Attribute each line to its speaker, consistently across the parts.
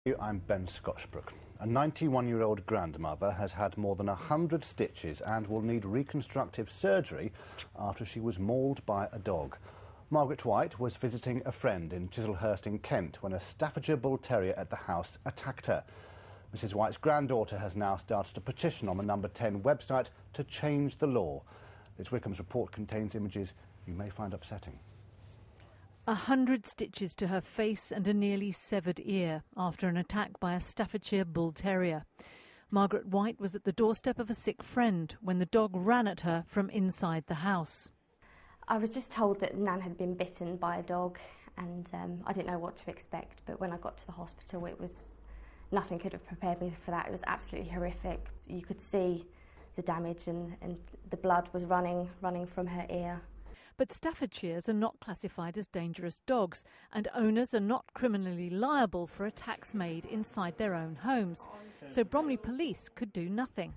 Speaker 1: I'm Ben Scotchbrook. A 91-year-old grandmother has had more than 100 stitches and will need reconstructive surgery after she was mauled by a dog. Margaret White was visiting a friend in Chislehurst in Kent when a Staffordshire Bull Terrier at the house attacked her. Mrs White's granddaughter has now started a petition on the Number 10 website to change the law. This Wickham's report contains images you may find upsetting.
Speaker 2: 100 stitches to her face and a nearly severed ear after an attack by a Staffordshire Bull Terrier. Margaret White was at the doorstep of a sick friend when the dog ran at her from inside the house.
Speaker 3: I was just told that Nan had been bitten by a dog, and I didn't know what to expect, but when I got to the hospital nothing could have prepared me for that. It was absolutely horrific. You could see the damage and the blood was running from her ear.
Speaker 2: But Staffordshires are not classified as dangerous dogs, and owners are not criminally liable for attacks made inside their own homes. So Bromley police could do nothing.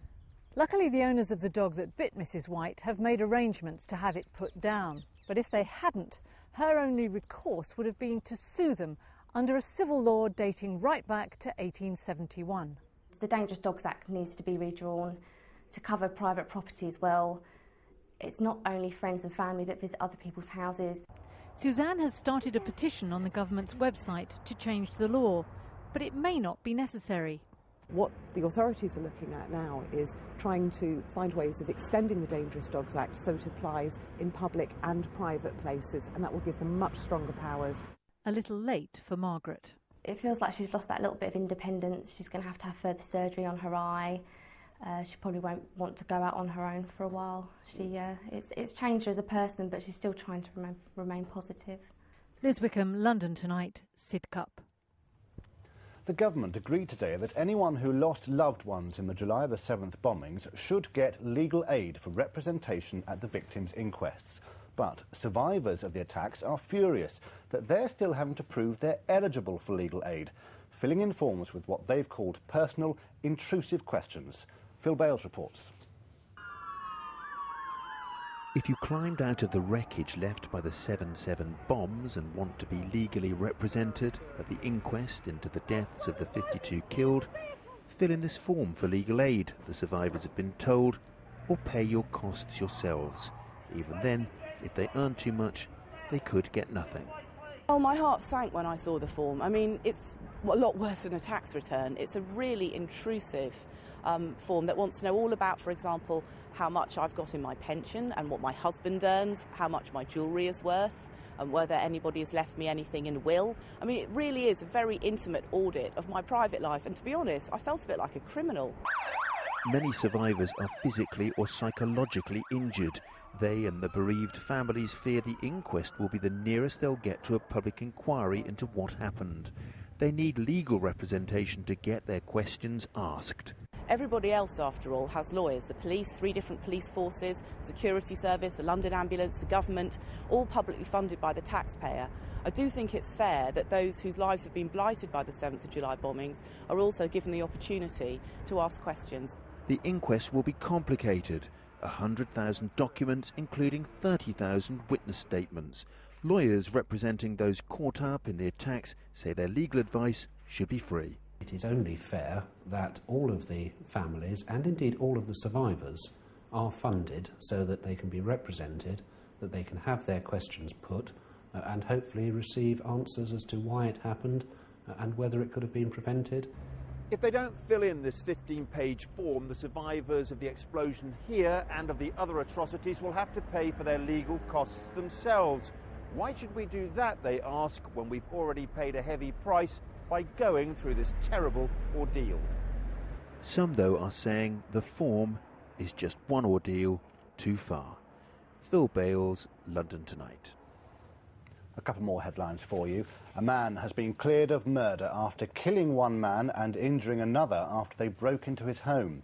Speaker 2: Luckily, the owners of the dog that bit Mrs White have made arrangements to have it put down. But if they hadn't, her only recourse would have been to sue them under a civil law dating right back to 1871.
Speaker 3: The Dangerous Dogs Act needs to be redrawn to cover private property as well. It's not only friends and family that visit other people's houses.
Speaker 2: Suzanne has started a petition on the government's website to change the law, but it may not be necessary.
Speaker 4: What the authorities are looking at now is trying to find ways of extending the Dangerous Dogs Act so it applies in public and private places, and that will give them much stronger powers.
Speaker 2: A little late for Margaret.
Speaker 3: It feels like she's lost that little bit of independence. She's going to have further surgery on her eye. She probably won't want to go out on her own for a while. It's changed her as a person, but she's still trying to remain positive.
Speaker 2: Liz Wickham, London Tonight, Sidcup.
Speaker 1: The government agreed today that anyone who lost loved ones in the July the 7th bombings should get legal aid for representation at the victims' inquests. But survivors of the attacks are furious that they're still having to prove they're eligible for legal aid, filling in forms with what they've called personal, intrusive questions. Phil Bales reports.
Speaker 5: If you climbed out of the wreckage left by the 7/7 bombs and want to be legally represented at the inquest into the deaths of the 52 killed, fill in this form for legal aid, the survivors have been told, or pay your costs yourselves. Even then, if they earn too much, they could get nothing.
Speaker 4: Well, my heart sank when I saw the form. I mean, it's a lot worse than a tax return. It's a really intrusive form that wants to know all about, for example, how much I've got in my pension and what my husband earns, how much my jewellery is worth, and whether anybody has left me anything in will. I mean, it really is a very intimate audit of my private life, and to be honest, I felt a bit like a criminal.
Speaker 5: Many survivors are physically or psychologically injured. They and the bereaved families fear the inquest will be the nearest they'll get to a public inquiry into what happened. They need legal representation to get their questions asked.
Speaker 4: Everybody else, after all, has lawyers. The police, 3 different police forces, the security service, the London ambulance, the government, all publicly funded by the taxpayer. I do think it's fair that those whose lives have been blighted by the 7th of July bombings are also given the opportunity to ask questions.
Speaker 5: The inquest will be complicated. 100,000 documents, including 30,000 witness statements. Lawyers representing those caught up in the attacks say their legal advice should be free.
Speaker 6: It is only fair that all of the families, and indeed all of the survivors, are funded so that they can be represented, that they can have their questions put, and hopefully receive answers as to why it happened and whether it could have been prevented.
Speaker 7: If they don't fill in this 15-page form, the survivors of the explosion here and of the other atrocities will have to pay for their legal costs themselves. Why should we do that, they ask, when we've already paid a heavy price by going through this terrible ordeal?
Speaker 5: Some, though, are saying the form is just one ordeal too far. Phil Bales, London Tonight.
Speaker 1: A couple more headlines for you. A man has been cleared of murder after killing one man and injuring another after they broke into his home.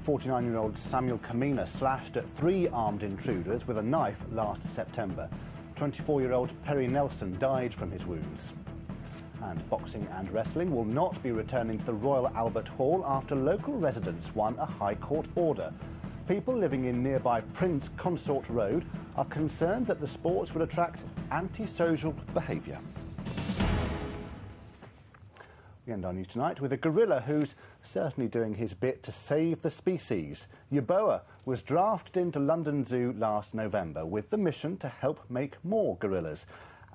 Speaker 1: 49-year-old Samuel Kamina slashed at 3 armed intruders with a knife last September. 24-year-old Perry Nelson died from his wounds. And boxing and wrestling will not be returning to the Royal Albert Hall after local residents won a High Court order. People living in nearby Prince Consort Road are concerned that the sports would attract antisocial behaviour. We end our news tonight with a gorilla who's certainly doing his bit to save the species. Yeboah was drafted into London Zoo last November with the mission to help make more gorillas.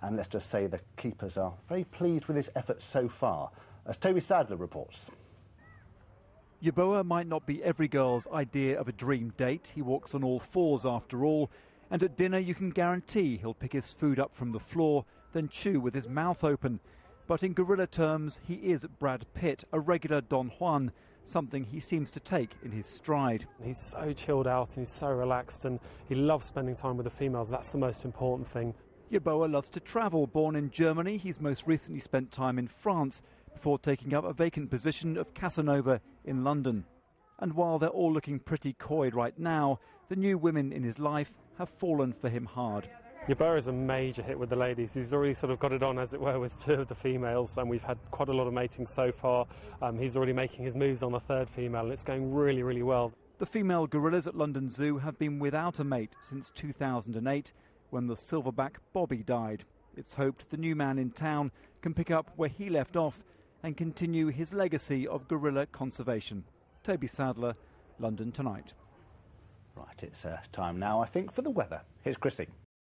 Speaker 1: And let's just say the keepers are very pleased with his efforts so far, as Toby Sadler reports.
Speaker 8: Yeboah might not be every girl's idea of a dream date. He walks on all fours after all. And at dinner you can guarantee he'll pick his food up from the floor, then chew with his mouth open. But in gorilla terms, he is Brad Pitt, a regular Don Juan, something he seems to take in his stride.
Speaker 9: He's so chilled out and he's so relaxed, and he loves spending time with the females. That's the most important thing.
Speaker 8: Yeboah loves to travel. Born in Germany, he's most recently spent time in France before taking up a vacant position of Casanova in London. And while they're all looking pretty coy right now, the new women in his life have fallen for him hard.
Speaker 9: Yeboah is a major hit with the ladies. He's already sort of got it on, as it were, with two of the females, and we've had quite a lot of mating so far. He's already making his moves on the third female, and it's going really, really well.
Speaker 8: The female gorillas at London Zoo have been without a mate since 2008, when the silverback Bobby died. It's hoped the new man in town can pick up where he left off and continue his legacy of gorilla conservation. Toby Sadler, London Tonight.
Speaker 1: Right, it's time now, I think, for the weather. Here's Chrissy.